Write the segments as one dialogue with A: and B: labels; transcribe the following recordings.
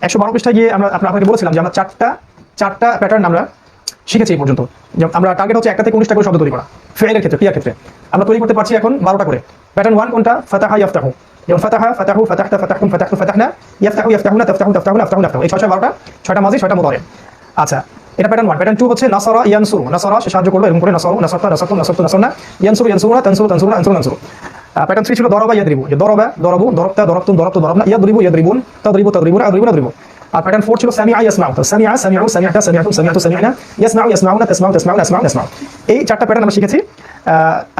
A: 112 পৃষ্ঠায় গিয়ে আপনাকে বলেছিলাম যে আমরা চারটা প্যাটার্ন আমরা শিখেছি এই পর্যন্ত। আমরা টার্গেট হচ্ছে 1টা থেকে 19টা করে শব্দ তৈরি করা ফেলের ক্ষেত্রে, ক্রিয়ার ক্ষেত্রে আমরা তৈরি করতে পারছি এখন 12টা করে। প্যাটার্ন 1 কোনটা? ফাতাহা ইয়াফতাহু, যেমন ফাতাহা ফাতাহু ফাতাহতা ফাতাহতুম ফাতাহতু ফাতাহনা, ইয়াফতাহু ইয়াফতাহুনা তাফতাহু তাফতাহুনা আফতাহু নাফতাহু। এই 6 12টা, 6টা মাজি 6টা মুদারি। আচ্ছা, এটা প্যাটার্ন 1। প্যাটার্ন 2 হচ্ছে নাসারা ইয়ানসুরু, নাসারা সে সাহায্য করবে, এরকম করে নাসারু নাসারতা নাসারতু নাসারতু নাসারনা, ইয়ানসুরু ইয়ানসুরুনা তানসুরু তানসুরুনা আনসুরু নানসুরু। প্যাটার্ন 3 ছিল দরাবা ইয়াদরিবু, যে দরাবা দরাবু, দরবতা দরবতুম দরবতু দরবনা, ইয়াদরিবু ইয়াদরিবুন, তাদরিবু তাদরিবুনা আদরিবুনা আদরিবু। আর প্যাটার্ন 4 ছিল সামিআ ইয়াসমাউ, তো সামিআ সামিউ সামিআতা সামিআতুম সামিআতু সামিআনা, ইয়াসমাউ ইয়াসমাউনা তাসমাউ তাসমাউনা আসমাউ আসমাউ। এই 4টা প্যাটার্ন আমরা শিখেছি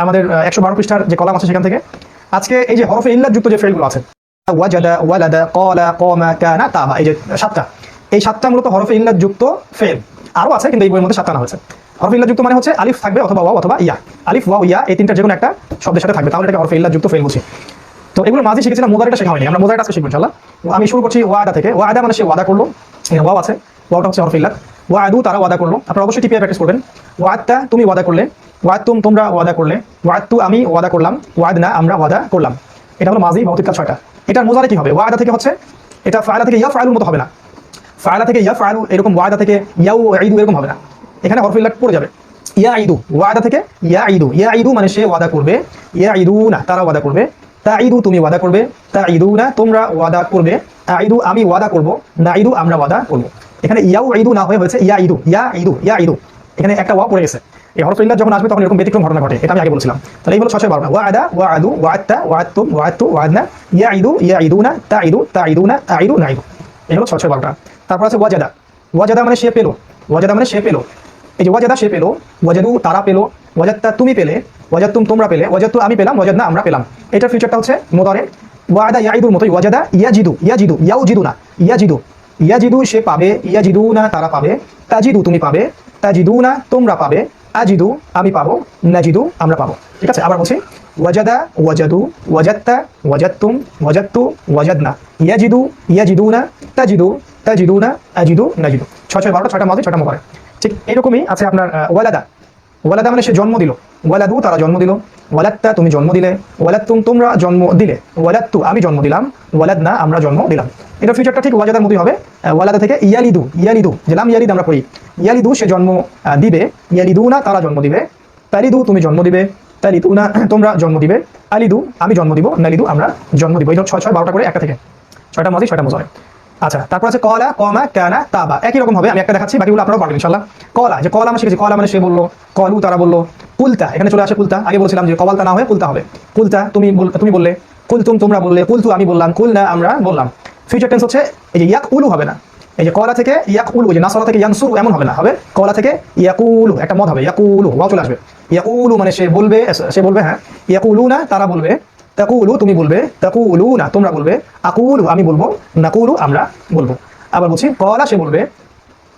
A: আমাদের 112 পৃষ্ঠার যে কলাম আছে সেখান থেকে। আজকে এই যে হরফে ইল্লাত যুক্ত যে ফেলগুলো আছে, ওয়াজাদা ওয়ালাদা ক্বালা কামা কানা তাবা, এই যে 7টা, এই 7টা মূলত হরফে ইল্লাত যুক্ত ফেল। আরো আছে কিন্তু এই বইয়ের মধ্যে 7টা না হয়েছে। হরফে ইল্লাত যুক্ত মানে হচ্ছে আলিফ থাকবে অথবা ওয়াও অথবা ইয়া, আলিফ ওয়াও ইয়া এই তিনটা যে কোনো একটা শব্দের সাথে থাকবে, তাহলে এটাকে হরফে ইল্লাত যুক্ত ফেল বলছি। তো এগুলো মাঝে শিখেছিলাম, মুদারিটা শেখা হয়নি, আমরা মুদারিটা আজকে শিখব ইনশাআল্লাহ। আমি শুরু করছি ওয়াদা থেকে। ওয়াদা মানে সে ওয়াদা করলো, ওয়াও আছে, ওয়াওটা হচ্ছে হরফে ইল্লাত। ওয়াদু তারা ওয়াদা করলো, আপনারা অবশ্যই টিপিআই প্র্যাকটিস করবেন। ওয়াদতা তুমি ওয়াদা করলে, ওয়াদতুম তোমরা ওয়াদা করলে, ওয়াদতু আমি ওয়াদা করলাম, ওয়াদনা আমরা ওয়াদা করলাম। এটা হলো মাজি ভৌতিক কাজ 6টা। এটার মুদারি কি হবে? ওয়াদা থেকে হচ্ছে এটা ফাআলা থেকে ইয়াফআলুর মতো হবে না, ফাআলা থেকে ইয়াফআলু এরকম, ওয়াদা থেকে ইয়াউঈদু এরকম হবে না, এখানে হরফে ইল্লাত পড়ে যাবে। ইয়াঈদু, ওয়াদা থেকে ইয়াঈদু, ইয়াঈদু মানে সে ওয়াদা করবে, ইয়াঈদুনা তারা ওয়াদা করবে, তাঈদু তুমি ওয়াদা করবে, তাঈদুনা তোমরা ওয়াদা করবে, আঈদু আমি ওয়াদা করব, নাঈদু আমরা ওয়াদা করব। এখানে ইয়াউঈদু না হয়েছে ইয়াঈদু, ইয়াঈদু ইয়াঈদু, এখানে একটা ওয়া পড়ে গেছে। এই হরফে ইল্লাত যখন আসবে তখন এরকম ব্যতিক্রম ঘটনা ঘটে, এটা আমি আগে বলছিলাম। তাহলে এই হলো 612টা। ওয়াদা ওয়াদু ওয়াদতা ওয়াদতুম ওয়াদতু ওয়াদনা, ইয়াঈদু ইয়াঈদুনা তাঈদু তাঈদুনা আঈদু নাঈদু। এই হলো 612টা। তারপর আছে ওয়াজাদা। ওয়াজাদা মানে সে পেলো, ওয়াজাদা মানে সে পেলো, এই যে ওয়াজাদা সে পেলো, ওয়াজাদু তারা পেলো, ওয়াজাদতা তুমি পেলে, ওয়াজাদতুম তোমরা পেলে, ওয়াজাদতু আমি পেলাম, ওয়াজাদনা আমরা পেলাম। এটার ফিউচারটা হচ্ছে মুদারি। ওয়াদা ইয়াঈদুর মতোই, ওয়াজাদা ইয়াজিদু, ইয়াজিদু ইয়াউজিদুনা, ইয়াজিদু ইয়াজিদু সে পাবে, ইয়াজিদুনা তারা পাবে, তাজিদু তুমি পাবে, তাজিদুনা তোমরা পাবে, আজিদু আমি পাবো, নাজিদু আমরা পাবো। ঠিক আছে, আবার বলছি ওয়াজাদা ওয়াজাদু ওয়াজাদতা ওয়াজাদতুম ওয়াজাদতু ওয়াজাদনা, ইয়াজিদু ইয়াজিদুনা, তাজিদু তাজিদুনা, আজিদু নাজিদু। 6 6 মাজি 6টা মুদারি। ঠিক এরকমই আছে আপনার ওয়ালাদা। ওয়ালাদা মানে সে জন্ম দিল, ওয়ালাদু তারা জন্ম দিল, ওয়ালাদতা তুমি জন্ম দিলে, ওয়ালাদতুম তোমরা জন্ম দিলে, ওয়ালাদতু আমি জন্ম দিলাম, ওয়ালাদনা আমরা জন্ম দিলাম। এটা ফিউচারটা ঠিক ওয়াজাদার মতোই হবে। ওয়ালাদা থেকে ইয়ালিদু, ইয়ালিদু যেলাম ইয়ালিদ আমরা পড়ি, ইয়ালিদু সে জন্ম দিবে, ইয়ালিদুনা তারা জন্ম দিবে, তালিদু তুমি জন্ম দিবে, তালিদুনা তোমরা জন্ম দিবে, আলিদু আমি জন্ম দিব, নালিদু আমরা জন্ম দিব। এই 6 6 12টা করে একটা থেকে, 6টা মাজি 6টা মুদারি। আচ্ছা, তারপর আছে কলা কমা কানা তাবা, একই রকম হবে, আমি একটা দেখাচ্ছি, বাকিগুলো আপনারাও পারবেন ইনশাআল্লাহ। কলা, যে কলা আমরা শিখেছি, কলা মানে সে বললো, কলু তারা বললো, কুলতা এখানে চলে আসে কুলতা, আগে বলছিলাম যে কওয়ালতা না হয়ে কুলতা হবে। কুলতা তুমি বললে, কুলতুম তোমরা বললে, কুলতু আমি বললাম, কুলনা আমরা বললাম। ফিউচার টেন্স হচ্ছে এই যে ইয়াকুলু হবে না, এই যে কলা থেকে ইয়াকুলু, যে নাসরা থেকে ইয়ানসুরু এমন হবে না, হবে কলা থেকে ইয়াকুলু, একটা মদ হবে, ইয়াকুলু ওয়াও চলে আসবে। ইয়াকুলু মানে সে বলবে, হ্যাঁ, ইয়াকুলুনা তারা বলবে, তাকুলু তুমি বলবে, তাকুলুনা তোমরা বলবে, আকুলু আমি বলবো, নাকুলু আমরা বলবো। আবার বলছি কলা সে বলবে,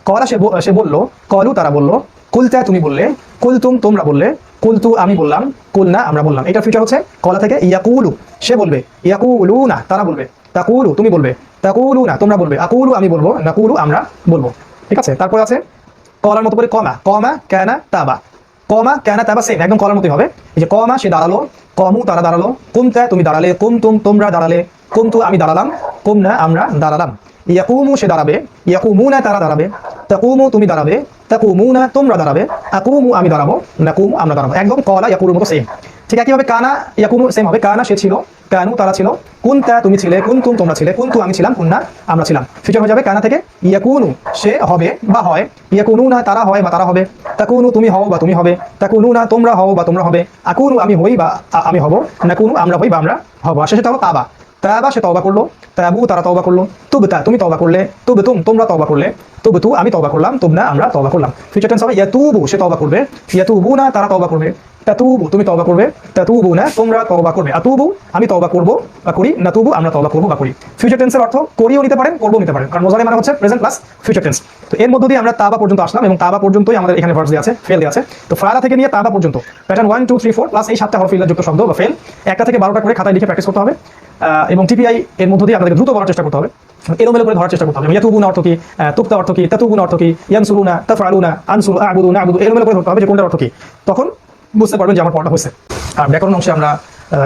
A: কলা সে বললো, কলু তারা বললো, কুলতা তুমি বললে, কুলতুম তোমরা বললে, কুলতু আমি বললাম, কুলনা আমরা বললাম। এটা ফিউচার হচ্ছে কলা থেকে ইয়াকুলু সে বলবে, ইয়াকুলুনা তারা বলবে, তাকুলু তুমি বলবে, তাকুলুনা তোমরা বলবে, আকুলু আমি বলবো, নাকুলু আমরা বলবো। ঠিক আছে, তারপর আছে কলার মতো করে কমা, কমা কানা তাবা, কমা কানা তাবা সেম একদম কলার মতোই হবে। এই যে কমা সে দাঁড়ালো, কমু তারা দাঁড়ালো, কুমতা তুমি দাঁড়ালে, কুমতুম তোমরা দাঁড়ালে, কুমতু আমি দাঁড়ালাম, কুমনা আমরা দাঁড়ালাম। ইয়াকুমু সে দাঁড়াবে, ইয়াকুমুনা তারা দাঁড়াবে, তাকুমু তুমি দাঁড়াবে, তাকুমুনা তোমরা দাঁড়াবে, আকুমু আমি দাঁড়াবো, নাকুমু আমরা দাঁড়াবো। একদম কলা ইয়াকুলুর মতো সেম। ঠিক একইভাবে কানা ইয়াকুনু সেম হবে, কানা সে ছিল, কানু তারা ছিল, কুনতা তুমি ছিলে, কুনতুম তোমরা ছিলে, কুনতু আমি ছিলাম, কুননা আমরা ছিলাম। ফিউচার হয়ে যাবে কানা থেকে ইয়াকুনু সে হবে বা হয়, ইয়াকুনুনা তারা হয় বা তারা হবে, তাকুনু তুমি হও বা তুমি হবে, তাকুনুনা তোমরা হও বা তোমরা হবে, আকুনু আমি হই বা আমি হব, নাকুনু আমরা হই বা আমরা হব। আর শেষে হলো তাবা, তাবা সে তওবা করলো, তাবু তারা তওবা করলো, তুবতা তুমি তওবা করলে, তুবতুম তোমরা তওবা করলে, তুবতু আমি তওবা করলাম, তুবনা আমরা তওবা করলাম। ফিউচার টেন্স হবে ইয়াতুবু সে তওবা করবে, ইয়াতুবুনা তারা তওবা করবে, তাতুবু তুমি তওবা করবে, তাতুবুনা তোমরা তওবা করবে, আতুবু আমি তওবা করব বা করি, নাতুবু আমরা তওবা করব বা করি। ফিউচার টেন্সের অর্থ করিও নিতে পারেন, করবও নিতে পারেন, কারণ মুজারি মানে হচ্ছে প্রেজেন্ট প্লাস ফিউচার টেন্স। তো এর মধ্য দিয়ে আমরা তাবা পর্যন্ত আসলাম, এবং তাবা পর্যন্তই আমাদের এখানে ভার্ব দেওয়া আছে, ফেল দেওয়া আছে। তো ফাআলা থেকে নিয়ে তাবা পর্যন্ত প্যাটার্ন 1 2 3 4 প্লাস এই 7টা হরফ ইল্লাত যুক্ত শব্দ বা ফেল, একটা থেকে 12টা করে খাতায় লিখে প্র্যাকটিস করতে হবে, এবং টিপিআই এর মধ্য দিয়ে আপনাদের দ্রুত বলার চেষ্টা করতে হবে, এলোমেলো করে ধরার চেষ্টা করতে হবে। ইয়াতুবুনা অর্থ কি, তুবতা অর্থ কি, তাতুবুনা অর্থ কি, ইয়ানসুরুনা, তাফআলুনা, আনসুরু, আ'বুদু, না'বুদু, এলোমেলো করে ধরতে হবে যে কোনটার অর্থ কি, তখন বুঝতে পারবেন যে আমার পড়াটা হয়েছে। আর ব্যাকরণ অংশে আমরা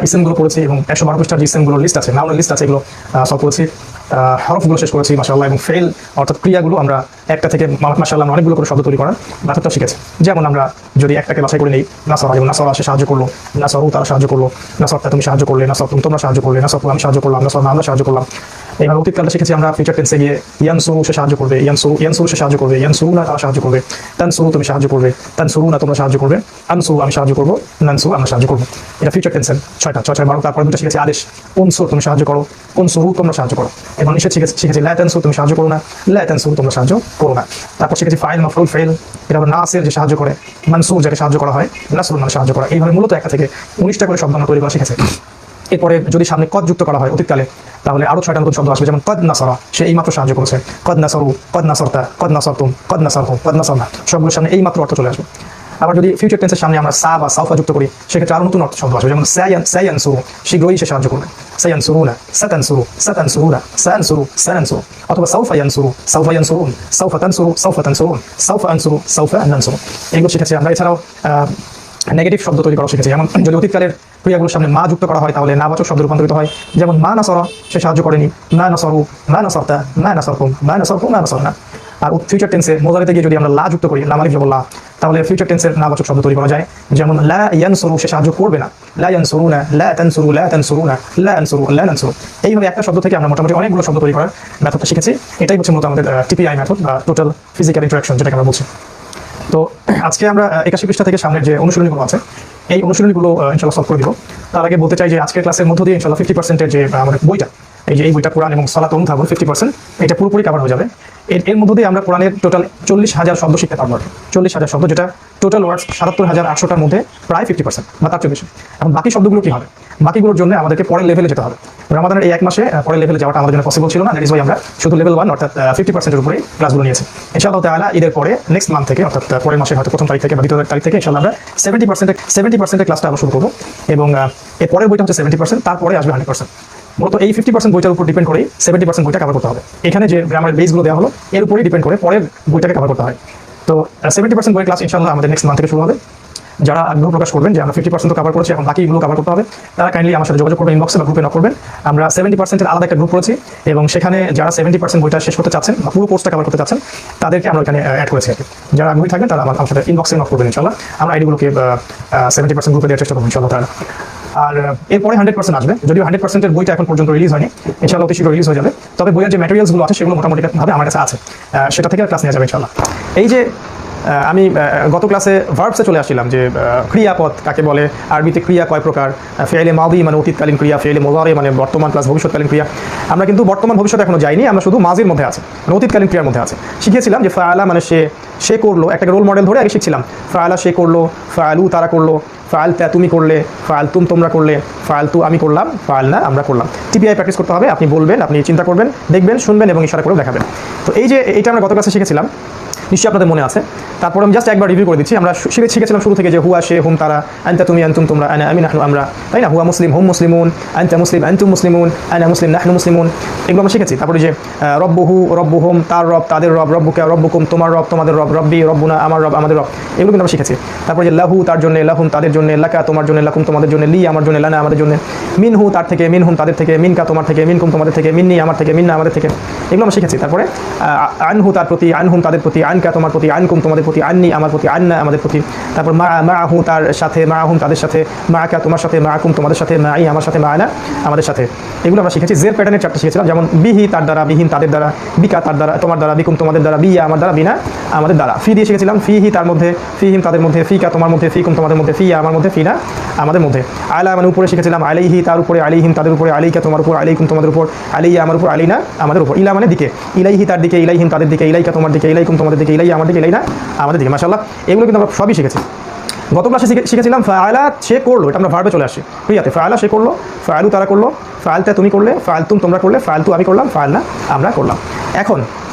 A: ইসেমগুলো পড়েছি, এবং 112 পৃষ্ঠার যে ইসেমগুলোর লিস্ট আছে, নাউনের লিস্ট আছে, এগুলো সলভ করেছি। হরফগুলো শেষ করেছি মাশাআল্লাহ, এবং ফেল অর্থাৎ ক্রিয়াগুলো আমরা একটা থেকে মাশাআল্লাহ অনেকগুলো করে শব্দ তৈরি করার মেথডটা শিখেছি। যেমন আমরা যদি একটাকে বাছাই করে নেই, নাসরা, যেমন নাসরা সে সাহায্য করলো, নাসরু তারা সাহায্য করলো, নাসরতা তুমি সাহায্য করলে, নাসরতুম তোমরা সাহায্য করলে, নাসরতু আমি সাহায্য করলাম, নাসরনা আমরা সাহায্য করলাম। এইভাবে অতীতকালটা শিখেছি আমরা ফিউচার টেন্সে গিয়ে ইয়ানসুরু সে সাহায্য করবে, ইয়ানসুরু সে সাহায্য করবে, ইয়ানসুরুনা তারা সাহায্য করবে, তানসুরু তুমি সাহায্য করবে, তানসুরুনা তোমরা সাহায্য করবে, আনসুরু আমি সাহায্য করবো, নানসুরু আমরা সাহায্য করবো। এটা ফিউচার টেন্সের 6টা 12। তারপরে দুটো শিখেছি আদেশ, উনসুর তুমি সাহায্য করো, উনসুরু তোমরা সাহায্য করো। এবং নিষেধ শিখেছি লা তানসুরু তুমি সাহায্য করো না, লা তানসুরু তোমরা সাহায্য করো না। তারপর শিখেছি ফাইল মাফউল ফেল, এটা হলো নাসির যে সাহায্য করে, মানসুর যাকে সাহায্য করা হয়, নাসরুন মানে সাহায্য করা। এইভাবে মূলত একটা থেকে 19টা করে শব্দ আমরা তৈরি করা শিখেছি। এরপরে যদি সামনে কদ যুক্ত করা হয় অতীতকালে, তাহলে আরো 6টা নতুন শব্দ আসবে, যেমন কদ নাসরা সে এইমাত্র সাহায্য করেছে, কদ নাসরু, কদ নাসরতা, কদ নাসরতুম, কদ নাসরহুম, কদ নাসরনা, সবগুলোর সামনে এইমাত্র অর্থ চলে আসবে। আবার যদি ফিউচার টেন্সের সামনে আমরা সা বা সাউফা যুক্ত করি, সেক্ষেত্রে আরো নতুন অর্থ শব্দ আসবে, যেমন সায়ানসুরু শীঘ্রই সে সাহায্য করবে, সায়ানসুরুনা, সাতানসুরু, সাতানসুরুনা, সায়ানসুরু, সায়ানসুরু, অথবা সাউফা ইয়ানসুরু, সাউফা ইয়ানসুরুন, সাউফা তানসুরু, সাউফা তানসুরুন, সাউফা আনসুরু, সাউফা নানসুরু। এগুলো শিখেছি আমরা। এছাড়াও নেগেটিভ শব্দ তৈরি করা শিখেছি, যেমন যদি অতীতকালের ক্রিয়াগুলোর সামনে মা যুক্ত করা হয় তাহলে নাবাচক শব্দ রূপান্তরিত হয়, যেমন মা নাসরা সে সাহায্য করেনি, মা নাসরু, মা নাসরতা, মা নাসরতুম, মা নাসরতু, মা নাসরনা। আর ফিউচার টেন্সে মোজারিতে গিয়ে যদি আমরা লা যুক্ত করি, লাম আলিফ জবর লা, তাহলে ফিউচার টেন্সের নাবাচক শব্দ তৈরি করা যায়, যেমন লা ইয়ানসুরু সে সাহায্য করবে না, লা ইয়ানসুরুনা, লা তানসুরু, লা তানসুরুনা, লা আনসুরু, লা নানসুরু। এইভাবে একটা শব্দ থেকে আমরা মোটামুটি অনেকগুলো শব্দ তৈরি করার মেথডটা শিখেছি। এটাই হচ্ছে মূলত আমাদের টিপিআই মেথড বা টোটাল ফিজিক্যাল ইন্টারাকশন, যেটাকে আমরা বলছি। তো আজকে আমরা 81 পৃষ্ঠা থেকে সামনের যে অনুশীলনীগুলো আছে, এই অনুশীলনীগুলো ইনশাআল্লাহ সলভ করে দিব। তার আগে বলতে চাই যে আজকের ক্লাসের মধ্য দিয়ে ইনশাআল্লাহ 50%-এর যে আমাদের বইটা, এই বইটা কোরআন এবং সালাত অনুধাবন 50%, এটা পুরোপুরি কভার হয়ে যাবে। এর মধ্য দিয়ে আমরা কোরআনের টোটাল 40,000 শব্দ শিখতে পারবো। 40,000 শব্দ, যেটা টোটাল ওয়ার্ডস 77,800টার মধ্যে প্রায় 50% বা তার চেয়ে বেশি। এখন বাকি শব্দগুলো কি হবে? বাকিগুলোর জন্য আমাদেরকে পরের লেভেলে যেতে হবে। রমাদানের এই 1 মাসে পরের লেভেলে যাওয়াটা আমাদের জন্য পসিবল ছিল না। দ্যাট ইজ ওয়াই আমরা শুধু লেভেল 1 অর্থাৎ 50%-এর উপরে ক্লাসগুলো নিয়েছি। ইনশাআল্লাহ তাআলা ঈদের পরে নেক্সট মান্থ থেকে, অর্থাৎ পরের মাসে হয়তো 1ম তারিখ থেকে বা 2য় তারিখ থেকে ইনশাআল্লাহ আমরা 70%-এর ক্লাসটা আমরা শুরু করবো, এবং এর পরের বইটা হচ্ছে 70%, তারপরে আসবে 100%। মূলত এই 50% বইটার উপর ডিপেন্ড করেই 70% বইটা কভার করতে হবে। এখানে যে গ্রামারের বেসগুলো দেওয়া হলো এর উপরেই ডিপেন্ড করে পরের বইটাকে কভার করতে হয়। তো 70% বইয়ের ক্লাস ইনশাআল্লাহ আমাদের নেক্সট মান্থ থেকে শুরু হবে। যারা আগ্রহ প্রকাশ করবেন যে আমরা 50% কভার করেছি, এখন বাকিগুলো কভার করতে হবে, তারা কাইন্ডলি আমার সাথে যোগাযোগ করবেন, ইনবক্সে বা গ্রুপে নক করবেন। আমরা 70%-এর আলাদা একটা গ্রুপ করেছি, এবং সেখানে যারা 70% বইটা শেষ করতে চাচ্ছেন বা পুরো কোর্সটা কভার করতে চাচ্ছেন, তাদেরকে আমরা এখানে অ্যাড করেছি আর কি। যারা আগ্রহী থাকবেন তারা আমার সাথে ইনবক্সে নক করবেন ইনশাআল্লাহ। আমরা আইডিগুলোকে 70% গ্রুপে দেওয়ার চেষ্টা করবো ইনশাআল্লাহ তাআলা। আর এরপরে 100% আসবে, যদিও 100%-এর বইটা এখন পর্যন্ত রিলিজ হয়নি, ইনশাআল্লাহ অতি শীঘ্র রিলিজ হয়ে যাবে। তবে বইয়ের যে ম্যাটেরিয়ালসগুলো আছে সেগুলো মোটামুটি ভাবে আমার কাছে আছে, সেটা থেকে ক্লাস নেওয়া যাবে ইনশাআল্লাহ। এই যে আমি গত ক্লাসে ভার্বসে চলে আসছিলাম যে ক্রিয়াপদ কাকে বলে, আরবিতে ক্রিয়া কয় প্রকার, ফেলে মাদি মানে অতীতকালীন ক্রিয়া, ফেলে মোজারে মানে বর্তমান প্লাস ভবিষ্যৎকালীন ক্রিয়া। আমরা কিন্তু বর্তমান ভবিষ্যৎ এখনো যাইনি, আমরা শুধু মাজির মধ্যে আছে, মানে অতীতকালীন ক্রিয়ার মধ্যে আছে। শিখেছিলাম যে ফাআলা মানে সে করলো, একটা রোল মডেল ধরে আগে শিখছিলাম। ফাআলা সে করলো, ফাআলু তারা করলো, ফাআলতা তুমি করলে, ফাআলতুম তোমরা করলে, ফাআলতু আমি করলাম, ফাআলনা আমরা করলাম। টিপিআই প্র্যাকটিস করতে হবে। আপনি বলবেন, আপনি চিন্তা করবেন, দেখবেন, শুনবেন এবং ইশারা করে দেখাবেন। তো এই যে এটা আমরা গত ক্লাসে শিখেছিলাম, নিশ্চয়ই আপনাদের মনে আছে। তারপর আমি জাস্ট একবার রিভিউ করে দিচ্ছি। আমরা শিখেছিলাম শুরু থেকে যে হুয়া সে, হুম তারা, আনতা তুমি, আনতুম তোমরা, আনা আমি নাহনু আমরা, তাই না? হুয়া মুসলিম, হুম মুসলিমুন, আনতা মুসলিম, আনতুম মুসলিমুন, আনা মুসলিম, নাহনু মুসলিমুন, এগুলো আমরা শিখেছি। তারপরে যে রব্বুহু, রব্বুহুম তার রব তাদের রব, রব্বুকা রব্বুকুম তোমার রব তোমাদের রব, রব্বি রব্বুনা আমার রব আমাদের রব, এগুলো কিন্তু আমরা শিখেছি। তারপরে যে লাহু তার জন্য, লাহুম তাদের জন্য, লাকা তোমার জন্য, লাকুম তোমাদের জন্য, লি আমার জন্য, লানা আমাদের জন্য, মিনহু তার থেকে, মিনহুম তাদের থেকে, মিনকা তোমার থেকে, মিনকুম তোমাদের থেকে, মিন্নি আমার থেকে, মিন্না আমাদের থেকে, এগুলো আমরা শিখেছি। তারপরে আনহু তার প্রতি, আনহুম তাদের প্রতি, আনকা তোমার প্রতি, আনকুম তোমাদের প্রতি, আন্নি আমার প্রতি, আন্না আমাদের প্রতি। তারপর মাআহু তার সাথে, মাআহুম তাদের সাথে, মাআকা তোমার সাথে, মাআকুম তোমাদের সাথে, মাই আমার সাথে, মাআনা আমাদের সাথে, এগুলো আমরা শিখেছি। জের প্যাটার্নের চারটা শিখেছিলাম, যেমন বিহি তার দ্বারা, বিহীন তাদের দ্বারা, বিকা তার দ্বারা তোমার দ্বারা, বিকুম তোমাদের দ্বারা, বিয়া আমার দ্বারা, বিনা আমাদের দ্বারা। ফি দিয়ে শিখেছিলাম, ফিহি তার মধ্যে, ফিহিম তাদের মধ্যে, ফিকা তোমার মধ্যে, ফিকুম তোমাদের মধ্যে, ফিয়া আমার মধ্যে, ফিনা আমাদের মধ্যে। আলা মানে উপরে শিখেছিলাম, আলাইহি তার উপরে, আলাইহিম তাদের উপরে, আলাইকা তোমার উপর, আলাইকুম তোমাদের উপর, আলাইয়া আমার উপর, আলাইনা আমাদের উপর। ইলা মানে দিকে, ইলাইহি তার দিকে, ইলাইহিম তাদের দিকে, ইলাইকা তোমার দিকে, ইলাইকুম তোমাদের দিকে, ইলাইয়া আমার দিকে, ইলাইনা আমাদের দিকে। মাশাআল্লাহ, এগুলো কিন্তু আমরা সবই শিখেছি। গত ক্লাসে শিখেছিলাম ফাআলা সে করলো, এটা আমরা ভার্বে চলে আসি ক্রিয়াতে। ফাআলা সে করলো, ফাআলু তারা করলো, ফাআলতা তুমি করলে, ফাআলতুম তোমরা করলে, ফাআলতু আমি করলাম, ফাআলনা আমরা করলাম। এখন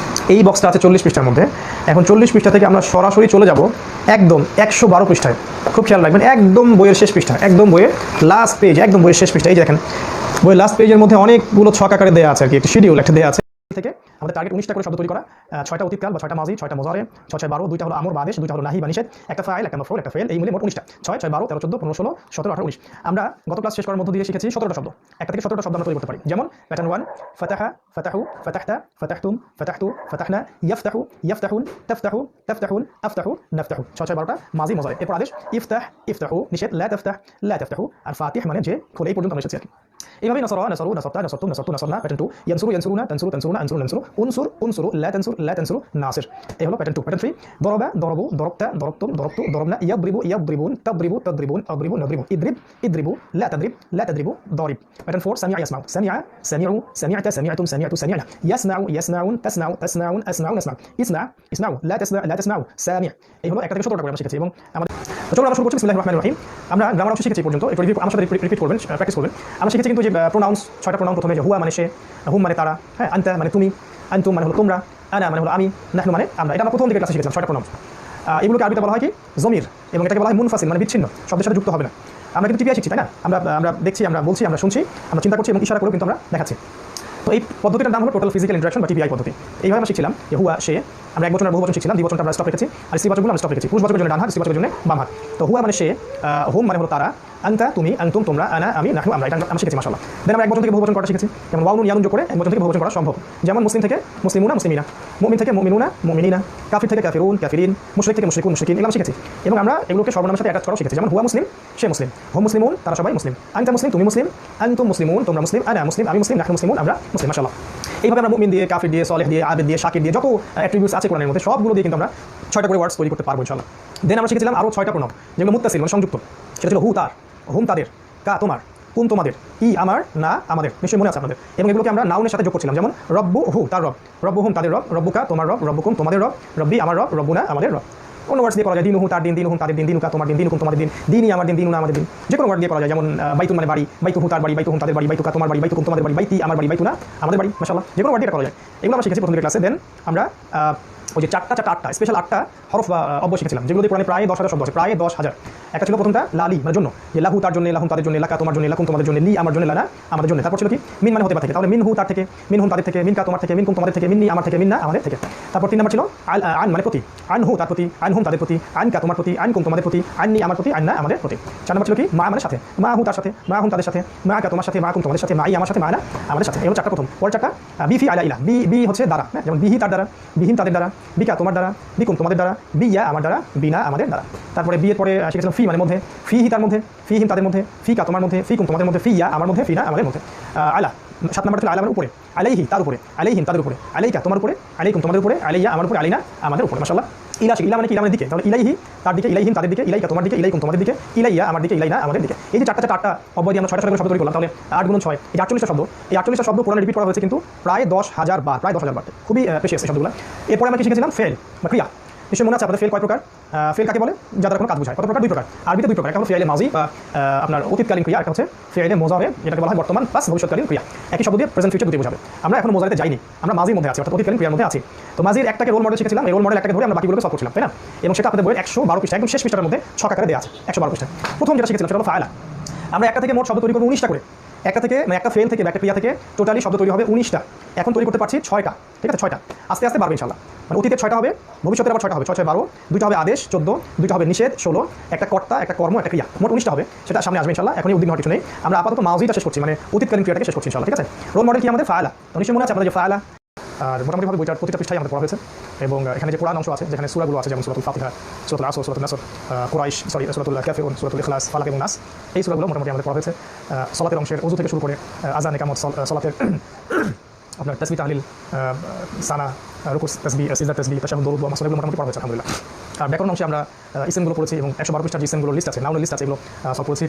A: এই বক্সটা আছে 40 পৃষ্ঠার মধ্যে। এখন 40 পৃষ্ঠা থেকে আমরা সরাসরি চলে যাব একদম 112 পৃষ্ঠায়। খুব খেয়াল রাখবেন, একদম বইয়ের শেষ পৃষ্ঠা, একদম বইয়ের লাস্ট পেজ, একদম বইয়ের শেষ পৃষ্ঠা। এই যে দেখেন, বইয়ের লাস্ট পেজের মধ্যে অনেকগুলো ছক আকারে দেওয়া আছে আর কি, একটা শিডিউল একটা দেওয়া আছে। থেকে আমাদের টার্গেট 19টা করে শব্দ তৈরি করা, 6টা অতীতকাল বা 6টা মাজি, 6টা মুজারে, 6 6 12, 2টা হলো আমর বা আদেশ, 2টা হলো নাহি বা নিষেধ, একটা ফাইল, একটা মাফউল, একটা ফেল, এই মিলে মোট 19টা। 6 6 12 13 14 15 16 17 18 19। আমরা গত ক্লাস শেষ করার মধ্য দিয়ে শিখেছি 17টা শব্দ। একটা থেকে 17টা শব্দ আমরা তৈরি করতে পারি। যেমন প্যাটার্ন 1 ফাতাহা, ফাতাহু, ফাতাহতা, ফাতাহতুম, ফাতাহতু, ফাতাহনা, ইয়াফতাহু, ইয়াফতাহুন, তাফতাহু, তাফতাহুন, আফতাহু, নাফতাহু। 6 6 12টা মাজি মুজারে। এরপর আদেশ ইফতাহ, ইফতাহু, নিষেধ লা তাফতাহ, লা তাফতাহু, আর ফাতিহ মানে যে খোলে। এই পর্যন্ত আমরা এসেছি আর কি। এইভাবে নাসারা, নাসারু, নাসারতা, নাসারতুম, নাসারতু, নাসারনা। প্যাটার্ন 2 ইয়ানসুরু, ইয়ানসুরুনা, তানসুরু, তানসুরুনা, আনসুরু, নানসুরু, উনসুর, উনসুরু, লা তানসুর, লা তানসুরু, নাসির। এই হলো প্যাটার্ন 2। প্যাটার্ন 3 দরাবা, দরাবু, দরাবতা, দরাবতুম, দরাবতু, দরাবনা, ইয়াদরিবু, ইয়াদরিবুন, তাদরিবু, তাদরিবুন, আদরিবু, নাদরিবু, ইদরিব, ইদরিবু, লা তাদরিব, লা তাদরিবু, দারিব। প্যাটার্ন 4 সামিআ, ইয়াসমাউ, সামিআ, সামিউ, সামিআতা, সামিআতুম, সামিআতু, সামিআনা, ইয়াসমাউ, ইয়াসমাউন, তাসমাউ, তাসমাউন, আসমাউ, নাসমাউ, ইসমা, ইসমাউ, লা তাসমা, লা তাসমাউ, সামি'। এই হলো একটা থেকে 17টা করে আমরা শিখেছি। এবং আমাদের চলুন আমরা শুরু করছি বিসমিল্লাহির রহমানির রহিম। আমরা গ্রামার অংশ শিখেছি পর্যন্ত। একটু রিভিউ আমার সাথে রিপিট করবেন, প্র্যাকটিস করবেন। আমরা শিখেছি কিন্তু যে প্রোনাউন্স, 6টা প্রোনাউন। প্রথমে যে হুয়া মানে সে, হুম মানে তারা, হ্যাঁ, আনতা মানে তুমি, আনতুম মানে হলো তোমরা, আনা মানে হলো আমি, নাহনু মানে আমরা। এটা আমরা প্রথম দিকে ক্লাসে শিখেছিলাম 6টা প্রোনাউন্স। এগুলোকে আরবিতে বলা হয় কি জমির, এবং এটাকে বলা হয় মুনফাসিল মানে বিচ্ছিন্ন, শব্দের সাথে যুক্ত হবে না। আমরা কিন্তু টিপিআই শিখছি, তাই না? আমরা দেখছি, আমরা বলছি, আমরা শুনছি, আমরা চিন্তা করছি এবং ইশারা করে কিন্তু আমরা দেখাচ্ছি। তো এই পদ্ধতিটার নাম হলো টোটাল ফিজিক্যাল ইন্টারাকশন বা টিপিআই পদ্ধতি। এইভাবে আমরা শিখছিলাম যে হুয়া সে, আমরা এক বচনের বহু বচন শিখছিলাম, দ্বিবচনটা আমরা স্টপ রেখেছি, আর স্ত্রীবাচকগুলো আমরা স্টপ রেখেছি। পুরুষবাচকের জন্য ডান হাত, স্ত্রীবাচকের জন্য বাম হাত। তো হুয়া মানে সে, হুম মানে হলো তারা, আনতা তুমি, আনতুম তোমরা, আনা আমি, নাহনু আমরা। এটা আমরা শিখেছি মাশাআল্লাহ। দেন আমরা এক বচন থেকে বহু বচন করা শিখেছি। যেমন ওয়াও নুন ইয়ানুন যোগ করে এক বচন থেকে বহু বচন করা সম্ভব। যেমন মুসলিম থেকে মুসলিমুনা, মুসলিমিনা, মুমিন থেকে মুমিনুনা, মুমিনিনা, কাফির থেকে কাফিরুন, কাফিরিন, মুশরিক থেকে মুশরিকুন, মুশরিকিন। এগুলো আমরা শিখেছি। এবং আমরা এগুলোকে সর্বনামের সাথে অ্যাটাচ করাও শিখেছি। যেমন হুয়া মুসলিম, সে মুসলিম, হুম মুসলিমুন, তারা সবাই মুসলিম, আনতা মুসলিম, তুমি মুসলিম, আনতুম মুসলিমুন, তোমরা মুসলিম, আনা মুসলিম, আমি মুসলিম, নাহনু মুসলিমুন, আমরা মুসলিম। মাশাআল্লাহ। এইভাবে আমরা মুমিন দিয়ে, কাফির দিয়ে, সালেহ দিয়ে, আবেদ দিয়ে, শাকির দিয়ে, যত অ্যাট্রিবিউটস আছে কোরআনের মধ্যে সবগুলো দিয়ে কিন্তু আমরা 6টা করে ওয়ার্ডস তৈরি করতে পারবো ইনশাআল্লাহ। দেন আমরা শিখেছিলাম আরও 6টা প্রণব, যেগুলো মুত্তাসিল মানে সংযুক্ত। সেটা ছিল হু তার, হুম তাদের, কা তোমার, কুন তোমাদের, ই আমার, না আমাদের। নিশ্চয়ই মনে আছে আপনাদের। এবং এগুলোকে আমরা নাউনের সাথে যোগ করছিলাম। যেমন রব্বু হু তার রব, রব্বু হুম তাদের রব, রব্বুকা তোমার রব, রব্বুকুম তোমাদের রব, রব্বি আমার রব, রব্বুনা আমাদের রব। অন্য ওয়ার্ডস দিয়ে করা যায়, দিনু তার দিন, দিনু তাদের দিন, দিনুকা তোমার দিন, দিনুকুম তোমাদের দিন, দিনই আমার দিন, দিনুনা আমাদের দিন। যে কোনো ওয়ার্ড দিয়ে করা যায়। যেমন বাইতুন মানে বাড়ি, বাইতু হু তার বাড়ি, বাইতু হুম তাদের বাড়ি, বাইতুকা তোমার বাড়ি, বাইতুকুম তোমাদের বাড়ি, বাইতি আমার বাড়ি, বাইতুনা আমাদের বাড়ি। মাশাআল্লাহ, যে কোনো ওয়ার্ড দিয়ে করা যায়। এগুলো আমরা শিখেছি প্রথম ক্লাসে। দেন আমরা ওই যে 8টা স্পেশাল 8টা হরফ বা অব্যয় শিখেছিলাম, যেগুলো দিয়ে পুরাণে প্রায় 10,000 শব্দ আছে, প্রায় 10,000। একটা ছিল প্রথমটা লালি মানে জন্য, যে লাহু তার জন্য, লাহুম তাদের জন্য, লাকা তোমার জন্য, লাকুম তোমাদের জন্য, লি আমার জন্য, লানা আমাদের জন্য। তারপর ছিল কি মিন মানে হতে পারে থেকে, তাহলে মিন হু তার থেকে, মিন হুম তাদের থেকে, মিন কা তোমার থেকে, মিন কুম তোমাদের থেকে, মিন্নি আমার থেকে, মিন্না আমাদের থেকে। তারপর 3 নম্বর ছিল আন মানে প্রতি, আন হু তার প্রতি, আন হুম তাদের প্রতি, আন কা তোমার প্রতি, আন কুম তোমাদের প্রতি, আননি আমার প্রতি, আন্না আমাদের প্রতি। 4 নম্বর ছিল কি মা মানে সাথে, মা হু তার সাথে, মা হুম তাদের সাথে, মা কা তোমার সাথে, মা কুম তোমাদের সাথে, মাই আমার সাথে, মা না আমাদের সাথে। এই হলো 4টা প্রথম। পরের 4টা বিফি আলা ইলা, বি হচ্ছে দ্বারা, যেমন বিহি তার দ্বারা, বিহীন তাদের দ্বারা, বিকা তোমার দ্বারা, বিকুম তোমাদের দ্বারা, বিয়া আমার দ্বারা, বিনা আমাদের দ্বারা। তারপরে বিয়ের পরে শিখেছিলাম ফি মানে মধ্যে, ফিহি তার মধ্যে, ফিহিম তাদের মধ্যে, ফিকা তোমার মধ্যে, ফিকুম তোমাদের মধ্যে, ফিয়া আমার মধ্যে, ফিনা আমাদের মধ্যে। আলা 7 নম্বর ছিল আলা মানে উপরে, আলাইহি তার উপরে, আলাইহিম তাদের উপরে, আলাইকা তোমার উপরে, আলাইকুম তোমাদের উপরে, আলাইয়া আমার উপরে, আলাইনা আমাদের উপরে। মাশাআল্লাহ। ইলা ইলা মানে কি, ইলা মানে দিকে, তাহলে ইলাইহি তার দিকে, ইলাইহিম তাদের দিকে, ইলাইকা তোমার দিকে, ইলাইকুম তোমাদের দিকে, ইলাইয়া আমার দিকে, ইলাইনা আমাদের দিকে। এই যে 8টা অব্যয় দিয়ে আমরা 6টা শব্দ তৈরি করলাম, তাহলে 8 গুণ 6 এই 48টা শব্দ। এই 48টা শব্দ পুরাণে রিপিট করা হয়েছে কিন্তু প্রায় 10,000 বার, প্রায় 10,000 বার। খুবই প্রেশিয়াস এই শব্দগুলো। এরপরে আমরা কি শিখেছিলাম ফেল বা ক্রিয়া। নিশ্চয়ই মনে আছে আপনাদের ফেল কয় প্রকার? ফেল কাকে বলে? যাদের কোনো কাজ বোঝায়। কত প্রকার? 2 প্রকার। আরবিতে 2 প্রকার। একটা হলো ফেলে মাজি বা আপনার অতীতকালীন ক্রিয়া, একটা হচ্ছে ফেলে মোজারে, যেটাকে বলা হয় বর্তমান প্লাস ভবিষ্যৎকালীন ক্রিয়া। একই শব্দ দিয়ে প্রেজেন্ট ফিউচার দুটোই বোঝাবে। আমরা এখন মোজারেতে যাইনি, আমরা মাজির মধ্যে আছি, অর্থাৎ অতীতকালীন ক্রিয়ার মধ্যে আছি। তো মাজির একটাকে রোল মডেল শিখেছিলাম, এই রোল মডেল একটাকে ধরে আমরা বাকিগুলোকে সলভ করছিলাম, তাই না? এবং সেটা আপনাদের বইয়ের 112 পৃষ্ঠা, একদম শেষ পৃষ্ঠার মধ্যে ছক আকারে দেওয়া আছে, 112 পৃষ্ঠা। প্রথম যেটা শিখেছিলাম সেটা হলো ফায়লা। আমরা একটা থেকে মোট শব্দ তৈরি করবো 19টা করে। একটা থেকে মানে একটা ফেল থেকে বা একটা ক্রিয়া থেকে টোটালি শব্দ তৈরি হবে 19টা। এখন তৈরি করতে পারছি 6টা, ঠিক আছে? 6টা আস্তে আস্তে বাড়বে ইনশাআল্লাহ। মানে অতীতের 6টা হবে, ভবিষ্যতের আবার 6টা হবে, 6 6 12, 2টা হবে আদেশ 14, 2টা হবে নিষেধ 16, একটা কর্তা, একটা কর্ম, একটা ক্রিয়া, মোট 19টা হবে। সেটা সামনে আসবে ইনশাআল্লাহ। এখনই উদ্বিগ্ন হওয়ার কিছু নেই। আমরা আপাতত মাউজিটা শেষ করছি, মানে অতীতকালীন ক্রিয়াটাকে শেষ করছি ইনশাআল্লাহ, ঠিক আছে? রোল মডেল কি আমাদের ফায়লা। তো নিশ্চয়ই মনে আছে আপনাদের যে ফায়লা, আর মোটামুটিভাবে বইটার প্রতিটা পৃষ্ঠায় আমাদের পড়া হয়েছে। এবং এখানে যে কোরআন অংশ আছে, যেখানে সূরাগুলো আছে, যেমন সূরাতুল ফাতিহা, সূরাতুল আসর, সূরাতুল নাসর, কুরাইশ, সূরাতুল কাফিরুন, সূরাতুল ইখলাস, ফালাক এবং নাস, এই সূরাগুলো মোটামুটি আমাদের পড়া হয়েছে। সালাতের অংশের ওযু থেকে শুরু করে আযান, ইকামত, সালাতের আপনার তাসবিহ, তাহলিল, সানা, রুকু, তাসবিহ, সিজদা, তাসবিহ, তাশাহুদ, দুরূদ ওয়া মাসআলাগুলো মোটামুটি পড়া হয়েছে আলহামদুলিল্লাহ। আর ব্যাকরণ অংশে আমরা ইসমগুলো পড়েছি এবং 112 পৃষ্ঠার যে ইসমগুলোর লিস্ট আছে, নাউনের লিস্ট আছে, এগুলো সব পড়েছি।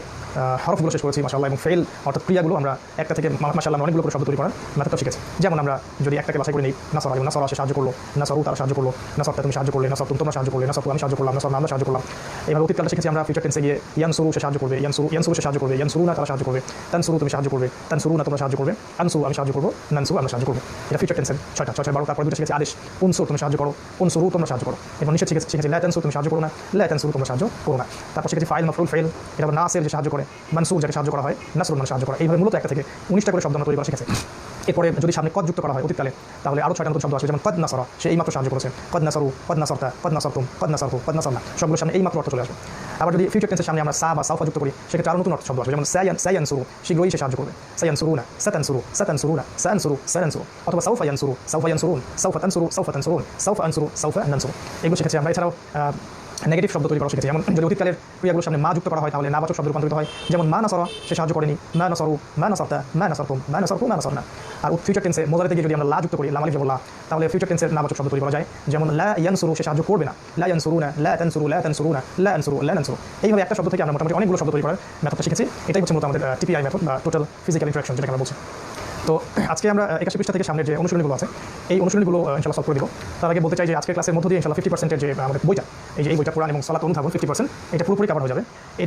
A: হরফগুলো শেষ করেছি মাশাআল্লাহ। এবং ফেল অর্থাৎ ক্রিয়াগুলো আমরা একটা থেকে মাশাআল্লাহ অনেকগুলো করে শব্দ তৈরি করার মেথডটা শিখেছি। যেমন আমরা যদি একটাকে বাছাই করে নিই, নাসরা, যেমন নাসরা সে সাহায্য করলো, নাসরু তারা সাহায্য করলো, নাসরতা তুমি সাহায্য করলে, নাসরতুম তোমরা সাহায্য করলে, নাসরতু আমি সাহায্য করলাম, নাসরনা আমরা সাহায্য করলাম। এইভাবে অতীতকালে শিখেছি আমরা ফিউচার টেন্সে গিয়ে ইয়ানসুরু সে সাহায্য করবে, ইয়ানসুরু সে সাহায্য করবে, ইয়ানসুরুনা তারা সাহায্য করবে, তানসুরু তুমি সাহায্য করবে, তানসুরুনা তোমরা সাহায্য করবে, আনসু আমি সাহায্য করবো, নানসু আমরা সাহায্য করবো। এটা ফিউচার টেন্সের 6টা 6 12। তারপর 2টা শিখেছি আদেশ, উনসুর তুমি সাহায্য করো, উনসুরু তোমরা সাহায্য করো। এবং নিষেধ শিখেছি লা তানসু তুমি সাহায্য করো না, লা তানসুরু তোমরা সাহায্য করো না। তারপর শিখেছি ফাইল, মাফউল, ফেল, এটা নাসের যে সাহায্য করে, মানসুর যাকে সাহায্য করা হয়, নাসরুল মানে সাহায্য করা। এইভাবে মূলত একটা থেকে 19টা করে শব্দ আমরা তৈরি করা শিখেছি। এরপরে যদি সামনে কদ যুক্ত করা হয় অতীতকালে তাহলে আরও 6টা নতুন শব্দ আসবে, যেমন কদ নাসরা, সে এইমাত্র সাহায্য করেছে, কদ নাসারু, কদ নাসরতা, কদ নাসরতুম, কদ নাসারতু, কদ নাসারনা, সবগুলোর সামনে এইমাত্র অর্থ চলে আসবে। আবার যদি ফিউচার টেন্সের সামনে আমরা সা বা সাউফা যুক্ত করি সেক্ষেত্রে আরও নতুন অর্থ শব্দ আসবে, যেমন সায়ানসুরু, শীঘ্রই সে সাহায্য করবে, সায়ানসুরুনা, সাতানসুরু, সাতানসুরুনা, সায়ানসুরু, সায়ানসুরু, অথবা সাউফা ইয়ানসুরু, সাউফা ইয়ানসুরুন, সাউফা তানসুরু, সাউফা তানসুরুন, সাউফা আনসুরু, সাউফা নানসুরু। এগুলো শিখেছি আমরা। এছাড়াও নেগেটিভ শব্দ তৈরি করা শিখেছি, যেমন যদি অতীতকালের ক্রিয়াগুলোর সামনে মা যুক্ত করা হয় তাহলে নাবাচক শব্দ রূপান্তরিত হয়, যেমন মা নাসরা, সে সাহায্য করেনি, মা নাসরু, মা নাসরতা, মা নাসরতুম, মা নাসরতু, মা নাসরনা। আর ফিউচার টেন্সে মোজারেতে গিয়ে যদি আমরা লা যুক্ত করি, লাম আলিফ জবর লা, তাহলে ফিউচার টেন্সের নাবাচক শব্দ তৈরি করা যায়, যেমন লা ইয়ানসুরু, সে সাহায্য করবে না, লা ইয়ানসুরুনা, লা তানসুরু, লা তানসুরুনা, লা আনসুরু, লা নানসুরু। এইভাবে একটা শব্দ থেকে আমরা মোটামুটি অনেকগুলো শব্দ তৈরি করার মেথডটা শিখেছি। এটাই হচ্ছে মূলত আমাদের টিপিআই মেথড বা টোটাল ফিজিক্যাল ইন্টারাকশন, যেটাকে আমরা বলছি। তো আজকে আমরা 81 পৃষ্ঠা থেকে সামনের যে অনুশীলনীগুলো আছে এই অনুশীলনীগুলো ইনশাআল্লাহ সলভ করে দেবো। তার আগে বলতে চাই যে আজকের ক্লাসের মধ্য দিয়ে ইনশাআল্লাহ 50% যে আমাদের বইটা, এই বইটা কোরআন এবং সালাত অনুধাবন 50%, এটা পুরোপুরি কভার হয়ে যাবে।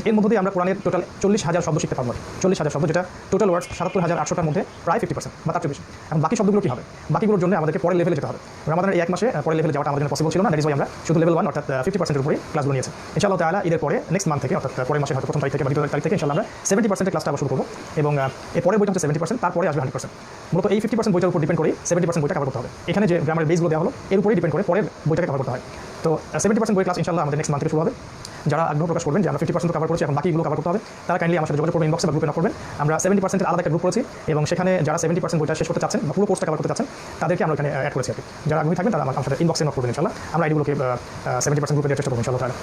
A: এর মধ্যে দিয়ে আমরা কোরআনের টোটাল 40,000 শব্দ শিখতে পারবো, 40,000 শব্দ, যেটা টোটাল ওয়ার্ডস 77,800টার মধ্যে প্রায় 50% বা তার চেয়ে বেশি। এখন বাকি শব্দগুলো কী হবে? বাকিগুলোর জন্য আমাদেরকে পরের লেভেলে যেতে হবে। রামাদানের এই এক মাসে পরের লেভেলে যাওয়াটা আমাদের জন্য পসিবল ছিল না, দ্যাট ইজ ওয়াই আমরা শুধু লেভেল 1 অর্থাৎ 50%-এর উপরেই ক্লাসগুলো নিয়েছি। ইনশাআল্লাহ তাআলা ঈদের পরে নেক্সট মান্থ থেকে, অর্থাৎ পরের মাসে হয়তো প্রথম তারিখ থেকে বা দ্বিতীয় তারিখ থেকে ইনশাআল্লাহ আমরা 70%-এর ক্লাসটা আবার শুরু করবো, এবং এর পরের বইটা হচ্ছে 70%, তারপরে আসবে 100%। মূলত এই 50% বইটার উপর ডিপেন্ড করে 70% বইটা কভার করতে হবে। এখানে যে গ্রামারের বেসগুলো দেওয়া হলো এর উপরেই ডিপেন্ড করে পরের বইটাকে কভার করতে হয়। তো 70% বই ক্লাস ইনশাআল্লাহ আমাদের নেক্সট মান্থ থেকে শুরু হবে। যারা আগ্রহ প্রকাশ করবেন যে আমরা 50% কভার করেছি, এখন বাকিগুলো কভার করতে হবে, তারা কাইন্ডলি আমার সাথে যোগাযোগ করবেন, ইনবক্সে বা গ্রুপে নক করবেন। আমরা 70%-এর আলাদা একটা গ্রুপ করেছি, এবং সেখানে যারা 70% বইটা শেষ করতে চাচ্ছেন বা পুরো কোর্সটা কভার করতে চাচ্ছেন তাদেরকে আমরা এখানে অ্যাড করেছি আর কি। যারা আগ্রহী থাকবেন তারা আমার সাথে ইনবক্সে নক করবেন ইনশাআল্লাহ। আমরা এইগুলোকে 70% গ্রুপে দেওয়ার চেষ্টা করবো ইনশাআল্লাহ তাআলা।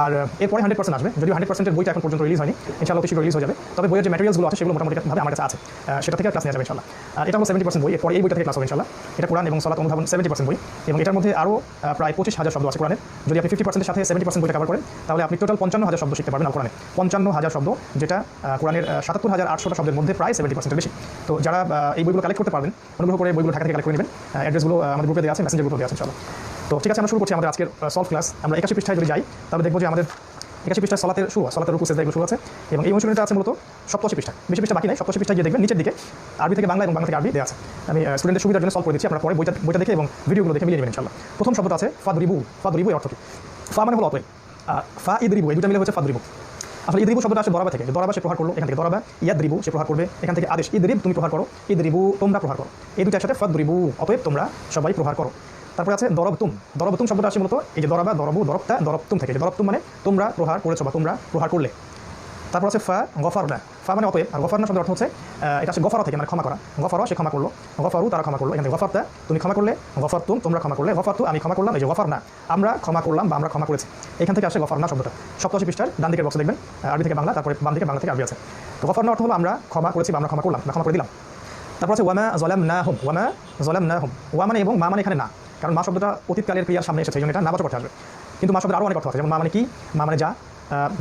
A: আর এরপরে 100% আসবে, যদিও 100%-এর বইটা এখন পর্যন্ত রিলিজ হয়নি, ইনশাআল্লাহ অতি শীঘ্র রিলিজ হয়ে যাবে। তবে বইয়ের যে ম্যাটেরিয়ালসগুলো আছে সেগুলো মোটামুটিভাবে আমার কাছে আছে, সেটা থেকে ক্লাস নেওয়া যাবে ইনশাআল্লাহ। আর এটা হলো 70% বই, এরপরে এই বইটা থেকে ক্লাস হবে ইনশাআল্লাহ। এটা কোরআন এবং সালাত অনুধাবন 70% বই, এবং এটার মধ্যে আরও প্রায় 25,000 শব্দ আছে কোরআনের। যদি আপনি 50%-এর সাথে 70% বইটা কভার করেন তাহলে আপনি টোটাল 55,000 শব্দ শিখতে পারবেন আল কোরআনে। 55,000 শব্দ, যেটা কোরআনের 77,800টা শব্দের মধ্যে প্রায় 70%-এর বেশি। তো যারা এই বইগুলো কালেক্ট করতে পারবেন, অনুগ্রহ করে বইগুলো ঢাকা থেকে কালেক্ট করে নেবেন। অ্যাড্রেসগুলো আমাদের গ্রুপে দেওয়া আছে, মেসেঞ্জার গ্রুপে দেওয়া আছে ইনশাআল্লাহ। তো ঠিক আছে, আমরা শুরু করছি আমাদের আজকের সলভ ক্লাস। আমরা 81 পৃষ্ঠায় যদি যাই তাহলে দেখবো যে আমাদের 81 পৃষ্ঠায় সালাতের শুরু, সালাতের রুকু সিজদা এগুলো শুরু আছে, এবং এই অনুশীলনীটা আছে মূলত 87 পৃষ্ঠা, বেশি পৃষ্ঠা বাকি নাই। 87 পৃষ্ঠায় গিয়ে দেখবেন নিচের দিকে আরবি থেকে বাংলা এবং বাংলা থেকে আরবি দেওয়া আছে। আমি স্টুডেন্টের সুবিধার জন্য সলভ করে দিচ্ছি, আপনারা পরে বইটা দেখে এবং ভিডিওগুলো দেখে মিলিয়ে নেবেন ইনশাআল্লাহ। প্রথম শব্দটা আছে ফাদরিবু। ফাদরিবু এর অর্থ কি? ফা মানে হলো অতএব, ফা ইদরিবু, এই দুটো মিলে হচ্ছে ফাদরিবু। আসলে ইদরিবু শব্দটা আসে দরাবা থেকে, যে দরাবা সে প্রহার করলো, এখান থেকে দরাবা, ইয়াদরিবু সে প্রহার করবে, এখান থেকে আদেশ ইদরিব তুমি প্রহার করো, ইদরিবু তোমরা প্রহার করো, এই দুটো একসাথে ফাদরিবু, অতএব তোমরা সবাই প্রহার করো। তারপরে আছে দরবতুম। দরবতুম শব্দটা আসে মূলত এই যে দরাবা, দরবু, দরবতা, দরবতুম থেকে, যে দরবতুম মানে তোমরা প্রহার করেছো বা তোমরা প্রহার করলে। তারপর আছে ফা গফারনা। ফা মানে অতএব, আর গফারনা শব্দের অর্থ হচ্ছে এটা আছে গফারা থেকে, মানে ক্ষমা করা। গফারা সে ক্ষমা করলো, গফারু তারা ক্ষমা করলো, এখানে গফারতা তুমি ক্ষমা করলে, গফারতুম তোমরা ক্ষমা করলে, গফারতু আমি ক্ষমা করলাম, এই যে গফারনা আমরা ক্ষমা করলাম বা আমরা ক্ষমা করেছি, এখান থেকে আসে গফারনা শব্দটা। 87 পৃষ্ঠার ডান দিকের বক্সে দেখবেন আরবি থেকে বাংলা, তারপরে বাম দিকে বাংলা থেকে আরবি আছে। তো গফারনা অর্থ হলো আমরা ক্ষমা করেছি বা আমরা ক্ষমা করলাম বা ক্ষমা করে দিলাম। তারপর আছে ওয়ামা যালামনাহুম। ওয়ামা যালামনাহুম, ওয়া মানে এবং, মা মানে এখানে না, কারণ মা শব্দটা অতীতকালের ক্রিয়ার সামনে এসেছে, এই জন্য এটা নাবাচক অর্থে আসবে। কিন্তু মা শব্দের আরও অনেক অর্থ আছে, যেমন মা মানে কি, মা মানে যা,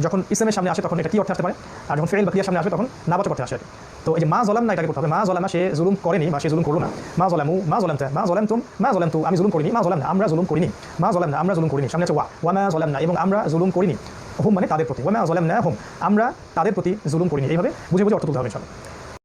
A: যখন ইসলামের সামনে আসে তখন এটা কি অর্থে আসতে পারে, আর যখন ফেল বা ক্রিয়ার সামনে আসে তখন নাবাচক অর্থে আসে। তো এই যে মা জলাম না, এটাকে করতে হবে মা জলামা, সে জুলুম করেনি বা সে জুলুম করলো না। মা জলামু, মা জলামতা, মা জলামতুম, মা জলামতু আমি জুলুম করিনি, মা জলাম না আমরা জুলুম করিনি, মা জলাম না আমরা জুলুম করিনি। সামনে আছে ওয়ামা জলাম না, এবং আমরা জুলুম করিনি, হুম মানে তাদের প্রতি, ওয়ামা জলাম না হুম আমরা তাদের প্রতি জুলুম করিনি। এইভাবে বুঝে বুঝে অর্থ তুলতে হবে ইনশাআল্লাহ।